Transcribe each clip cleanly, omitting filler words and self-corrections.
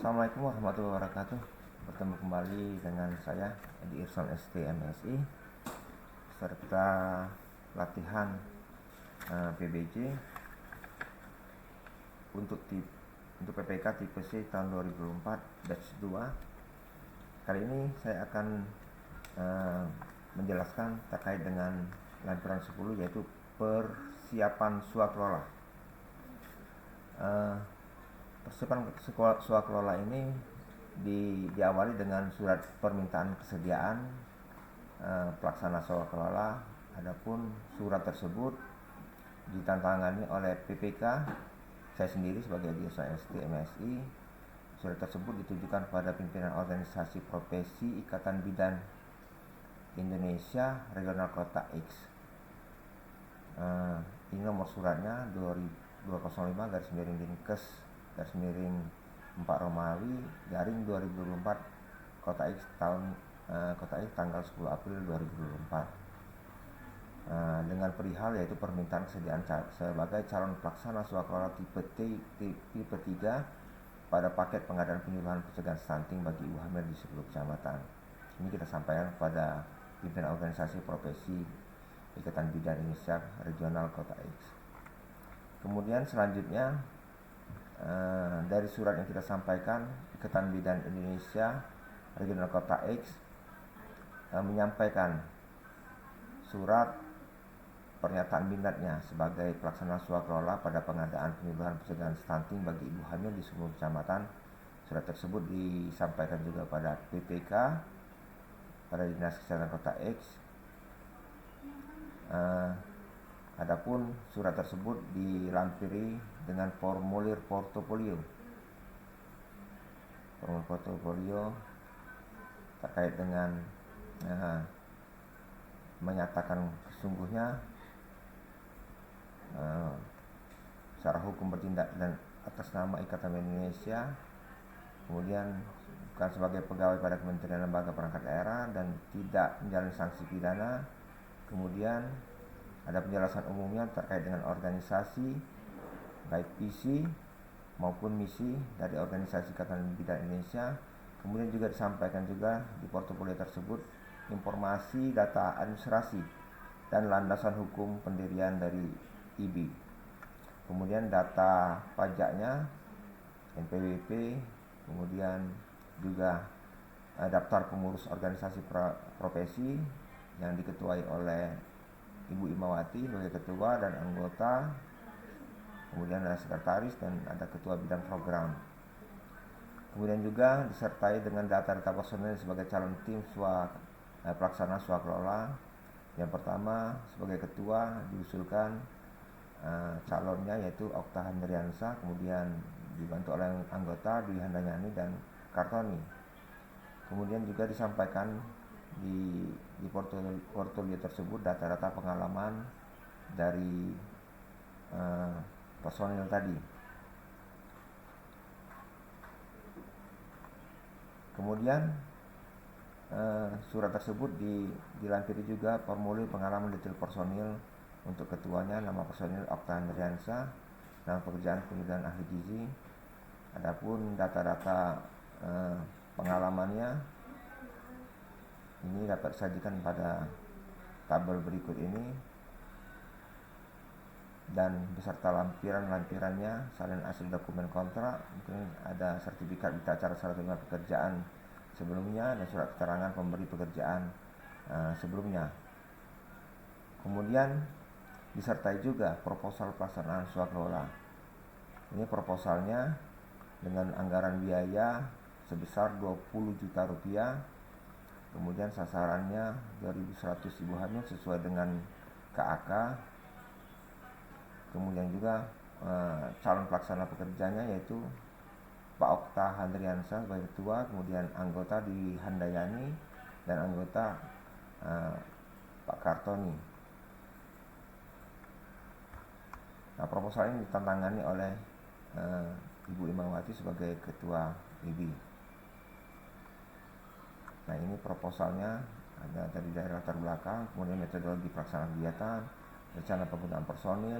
Assalamualaikum warahmatullahi wabarakatuh. Bertemu kembali dengan saya Edi Irson ST MSI serta latihan PBJ untuk PPK tipe C tahun 2004 batch 2. Kali ini saya akan menjelaskan terkait dengan lampiran 10, yaitu persiapan swakelola. Persiapan swakelola ini diawali dengan surat permintaan kesediaan pelaksana swakelola. Adapun surat tersebut ditantangani oleh PPK, saya sendiri sebagai Dirsa ST MSI. Surat tersebut ditujukan kepada pimpinan organisasi profesi Ikatan Bidan Indonesia Regional Kota X. Ini nomor suratnya 205/Dinkes/4 Romawi garing 2024 Kota X tanggal 10 April 2024 dengan perihal yaitu permintaan kesediaan sebagai calon pelaksana swakelola tipe 3 pada paket pengadaan penyuluhan pencegahan stunting bagi ibu hamil di 10 kecamatan. Ini kita sampaikan kepada pimpinan organisasi profesi Ikatan Bidan Indonesia Regional Kota X. Kemudian selanjutnya dari surat yang kita sampaikan, Ikatan Bidan Indonesia Regional Kota X menyampaikan surat pernyataan minatnya sebagai pelaksana swakelola pada pengadaan penyuluhan pencegahan stunting bagi ibu hamil di semua kecamatan. Surat tersebut disampaikan juga pada PPK, pada Dinas Kesehatan Kota X. Adapun surat tersebut dilampiri dengan formulir portofolio terkait dengan menyatakan sesungguhnya secara hukum bertindak dan atas nama Ikatan Bidan Indonesia, kemudian bukan sebagai pegawai pada kementerian lembaga perangkat daerah dan tidak menjalani sanksi pidana. Kemudian ada penjelasan umumnya terkait dengan organisasi baik visi maupun misi dari organisasi Ikatan Bidan Indonesia. Kemudian juga disampaikan juga di portofolio tersebut informasi data administrasi dan landasan hukum pendirian dari IBI. Kemudian data pajaknya, NPWP, kemudian juga daftar pengurus organisasi profesi yang diketuai oleh Ibu Imawati sebagai ketua dan anggota, kemudian ada sekretaris dan ada ketua bidang program. Kemudian juga disertai dengan data-data personil sebagai calon tim pelaksana swakelola. Yang pertama, sebagai ketua diusulkan calonnya yaitu Okta Handriansa, kemudian dibantu oleh anggota Dwi Handayani dan Kartoni. Kemudian juga disampaikan di portofolio tersebut data-data pengalaman dari personil tadi. Kemudian surat tersebut dilampiri juga formulir pengalaman detail personil. Untuk ketuanya nama personil Okta Handriansa, nama pekerjaan penyuluhan ahli gizi. Adapun data-data pengalamannya ini dapat disajikan pada tabel berikut ini, dan beserta lampirannya, salin asli dokumen kontrak, mungkin ada sertifikat berita acara serah terima pekerjaan sebelumnya dan surat keterangan pemberi pekerjaan sebelumnya. Kemudian disertai juga proposal pelaksanaan swakelola. Ini proposalnya dengan anggaran biaya sebesar 20 juta rupiah. Kemudian sasarannya 2.100 ibu hamil sesuai dengan KAK. Kemudian juga calon pelaksana pekerjanya yaitu Pak Okta Handriansa sebagai ketua, kemudian anggota di Handayani dan anggota Pak Kartoni. Nah, proposal ini ditantangani oleh Ibu Imawati sebagai ketua IBI. Nah, ini proposalnya ada dari daerah latar belakang, kemudian metodologi pelaksanaan kegiatan, rencana penggunaan personil,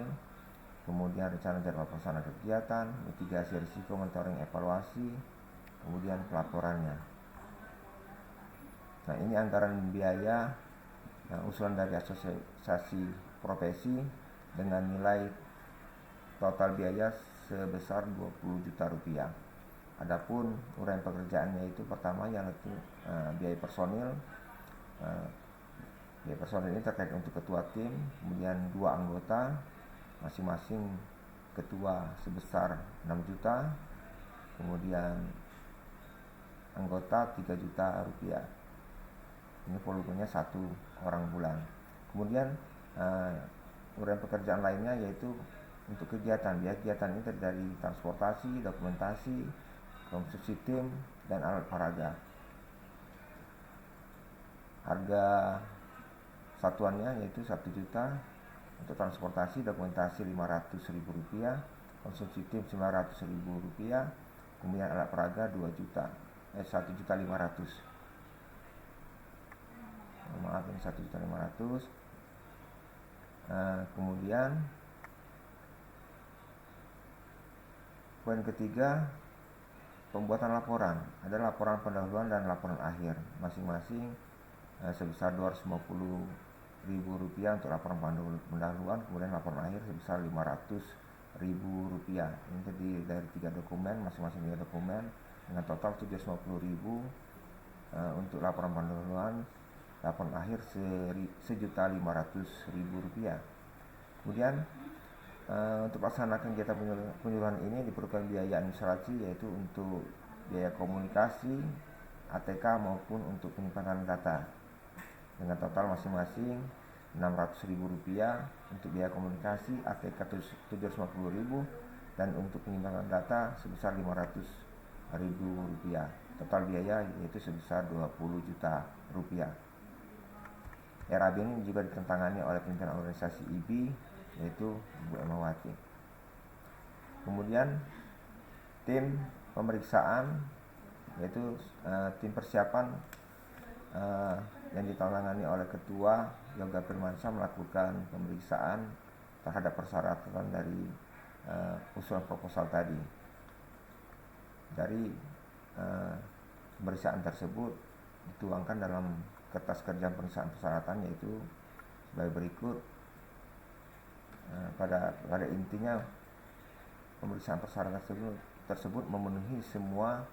kemudian rencana jadwal pelaksanaan kegiatan, mitigasi risiko, monitoring, evaluasi, kemudian pelaporannya. Nah, ini anggaran biaya usulan dari asosiasi profesi dengan nilai total biaya sebesar 20 juta rupiah. Adapun uraian pekerjaannya itu pertama yaitu biaya personil. Biaya personil ini terkait untuk ketua tim, kemudian 2 anggota, masing-masing ketua sebesar 6 juta, kemudian anggota 3 juta rupiah. Ini volumenya 1 orang bulan. Kemudian uraian pekerjaan lainnya yaitu untuk kegiatan. Kegiatan ini terdiri dari transportasi, dokumentasi, konstruksi tim, dan alat peraga. Harga satuannya yaitu 1 juta, untuk transportasi, dokumentasi 500.000 rupiah, konstruksi tim 900.000 rupiah, kemudian alat peraga 1.500.000. Maaf, ini 1.500.000. Kemudian poin ketiga, pembuatan laporan. Ada laporan pendahuluan dan laporan akhir, masing-masing sebesar 250.000 rupiah untuk laporan pendahuluan, kemudian laporan akhir sebesar 500.000 rupiah. Ini terdiri dari 3 dokumen, masing-masing 3 dokumen dengan total 750.000 untuk laporan pendahuluan, laporan akhir 1.500.000 rupiah. Kemudian untuk melaksanakan kegiatan penyuluhan ini diperlukan biaya administrasi, yaitu untuk biaya komunikasi, ATK maupun untuk penyimpanan data dengan total masing-masing 600.000 rupiah untuk biaya komunikasi, ATK 750.000, dan untuk penyimpanan data sebesar 500.000 rupiah. Total biaya yaitu sebesar 20 juta rupiah. RAB ini juga ditandatangani oleh pimpinan organisasi IBI, yaitu Bu Emawati. Kemudian tim pemeriksaan, yaitu tim persiapan yang ditandatangani oleh Ketua Yoga Firmansyah melakukan pemeriksaan terhadap persyaratan dari usulan proposal tadi. Dari pemeriksaan tersebut dituangkan dalam kertas kerja pemeriksaan persyaratan, yaitu sebagai berikut. Pada intinya pemeriksaan persyaratan tersebut memenuhi semua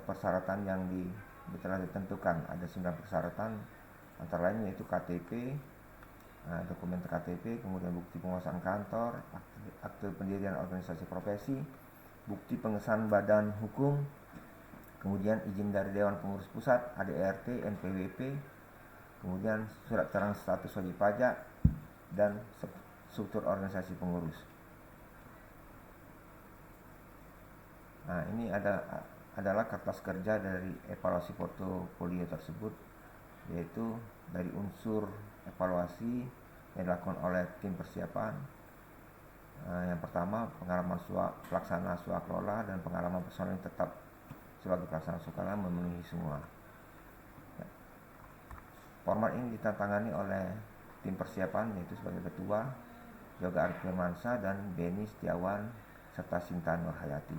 persyaratan yang telah ditentukan. Ada 9 persyaratan, antara lain yaitu KTP, dokumen KTP, kemudian bukti penguasaan kantor, akte pendirian organisasi profesi, bukti pengesahan badan hukum, kemudian izin dari Dewan Pengurus Pusat, ADRT, NPWP, kemudian surat keterangan status wajib pajak, dan struktur organisasi pengurus. Nah, ini adalah kertas kerja dari evaluasi portofolio tersebut, yaitu dari unsur evaluasi yang dilakukan oleh tim persiapan. Yang pertama, pengalaman pelaksana swakelola dan pengalaman personel yang tetap sebagai pelaksana swakelola memenuhi semua. Format ini ditandatangani oleh tim persiapan, yaitu sebagai ketua Yoga Arif Firmansyah dan Beni Setiawan serta Sinta Nurhayati.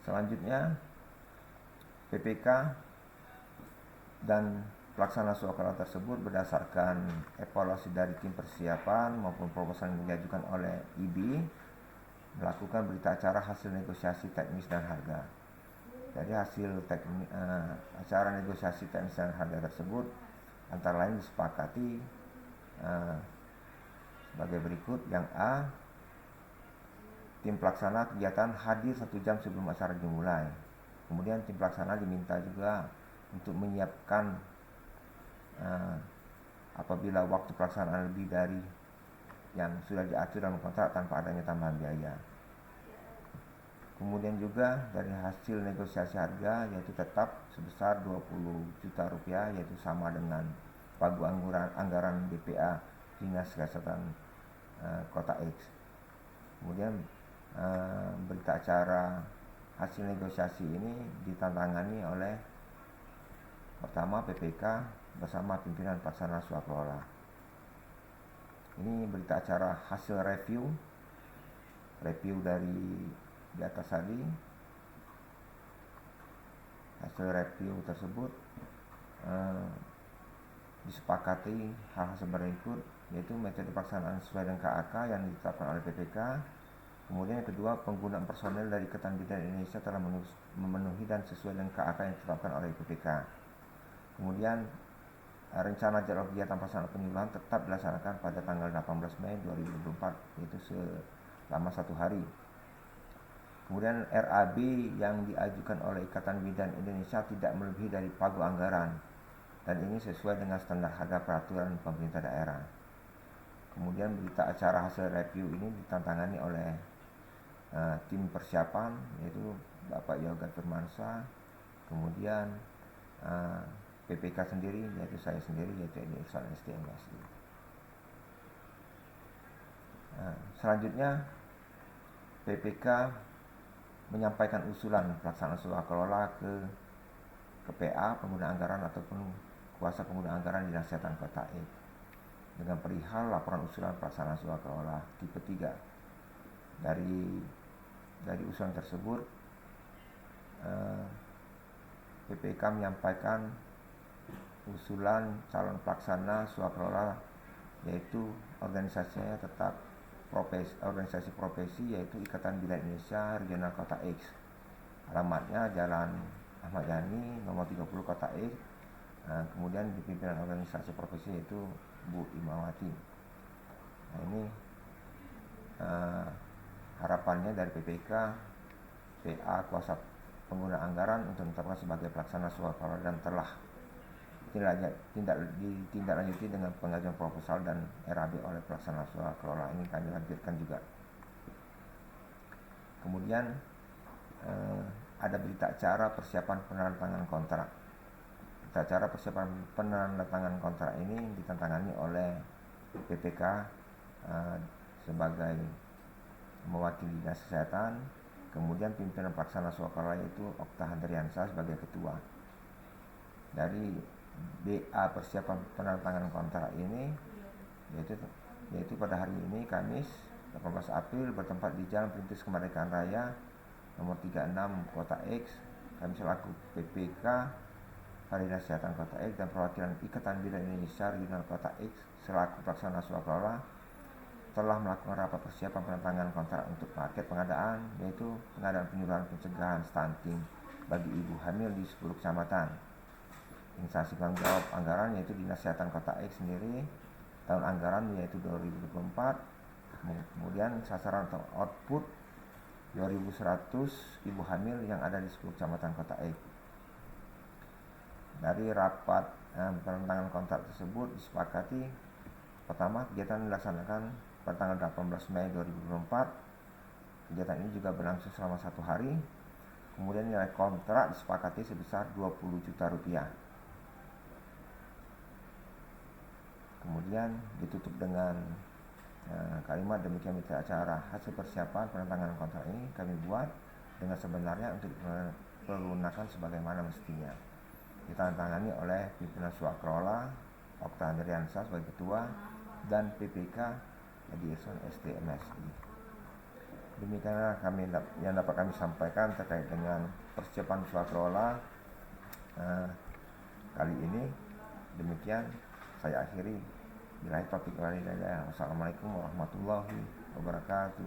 Selanjutnya, PPK dan pelaksana swakelola tersebut berdasarkan evaluasi dari tim persiapan maupun proposal yang diajukan oleh IBI melakukan berita acara hasil negosiasi teknis dan harga. Dari hasil acara negosiasi teknis dan harga tersebut antara lain disepakati sebagai berikut. Yang A, tim pelaksana kegiatan hadir 1 jam sebelum acara dimulai. Kemudian tim pelaksana diminta juga untuk menyiapkan apabila waktu pelaksanaan lebih dari yang sudah diatur dalam kontrak tanpa adanya tambahan biaya. Kemudian juga dari hasil negosiasi harga, yaitu tetap sebesar 20 juta rupiah, yaitu sama dengan pagu anggaran BPA Dinas Kesehatan Kota X. Kemudian berita acara hasil negosiasi ini ditandatangani oleh pertama PPK bersama pimpinan pelaksana swakelola. Ini berita acara hasil review review dari di atas tadi. Hasil review tersebut disepakati hal berikut, yaitu metode pelaksanaan sesuai dengan KAK yang ditetapkan oleh PPK. Kemudian yang kedua, penggunaan personel dari Ikatan Bidan Indonesia telah memenuhi dan sesuai dengan KAK yang ditetapkan oleh PPK. Kemudian rencana jadwal kegiatan pelaksanaan penyuluhan tetap dilaksanakan pada tanggal 18 Mei 2024, yaitu selama 1 hari. Kemudian RAB yang diajukan oleh Ikatan Bidan Indonesia tidak melebihi dari pagu anggaran, dan ini sesuai dengan standar harga peraturan pemerintah daerah. Kemudian berita acara hasil review ini ditantangani oleh tim persiapan, yaitu Bapak Yoga Firmansyah, kemudian PPK sendiri, yaitu saya sendiri, yaitu Irsan STMS. Selanjutnya PPK menyampaikan usulan pelaksanaan swasta kelola ke PA pengguna anggaran ataupun kuasa pengguna anggaran Dinas Kesehatan Kota X dengan perihal laporan usulan pelaksanaan swasta kelola tipe 3. Dari usulan tersebut, PPK menyampaikan usulan calon pelaksana swasta kelola, yaitu organisasinya tetap organisasi profesi, yaitu Ikatan Bidan Indonesia Regional Kota X. Alamatnya Jalan Ahmad Yani nomor 30 Kota X. Kemudian di pimpinan organisasi profesi yaitu Bu Imawati. Nah, ini harapannya dari PPK, PA kuasa pengguna anggaran untuk ditetapkan sebagai pelaksana swasta kelola dan telah ditindaklanjuti dengan pengajuan proposal dan RAB oleh pelaksana swasta kelola. Ini kami lampirkan juga. Kemudian ada berita acara persiapan penandatanganan kontrak. Berita acara persiapan penandatanganan kontrak ini ditantangani oleh PPK sebagai mewakili Dinas Kesehatan, kemudian pimpinan pelaksana swasta kelola yaitu Okta Handriansyah sebagai ketua. Dari BA persiapan penandatanganan kontrak ini, yaitu pada hari ini Kamis 18 April bertempat di Jalan Perintis Kemerdekaan Raya nomor 36 Kota X. Kami selaku PPK Dinas Kesehatan Kota X dan perwakilan Ikatan Bidan Indonesia Regional Kota X selaku pelaksana swasta kelola telah melakukan rapat persiapan penandatanganan kontrak untuk paket pengadaan, yaitu pengadaan penyuluhan pencegahan stunting bagi ibu hamil di 10 kecamatan. Instansi tanggung jawab anggaran yaitu Dinas Kesehatan Kota X sendiri, tahun anggaran yaitu 2024. Kemudian sasaran atau output 2.100 ibu hamil yang ada di 10 kecamatan Kota X. Dari rapat penandatanganan kontrak tersebut disepakati, pertama, kegiatan dilaksanakan pada tanggal 18 Mei 2024. Kegiatan ini juga berlangsung selama 1 hari. Kemudian nilai kontrak disepakati sebesar 20 juta rupiah. Kemudian ditutup dengan kalimat demikian berita acara hasil persiapan penandatanganan kontrak ini kami buat dengan sebenarnya untuk dipergunakan sebagaimana mestinya. Ditandatangani oleh pimpinan swasta kelola Okta Handriansyah sebagai ketua dan PPK Edi Irsan STMSI. Demikianlah yang dapat kami sampaikan terkait dengan persiapan swasta kelola kali ini. Demikian saya akhiri. Wassalamualaikum warahmatullahi wabarakatuh.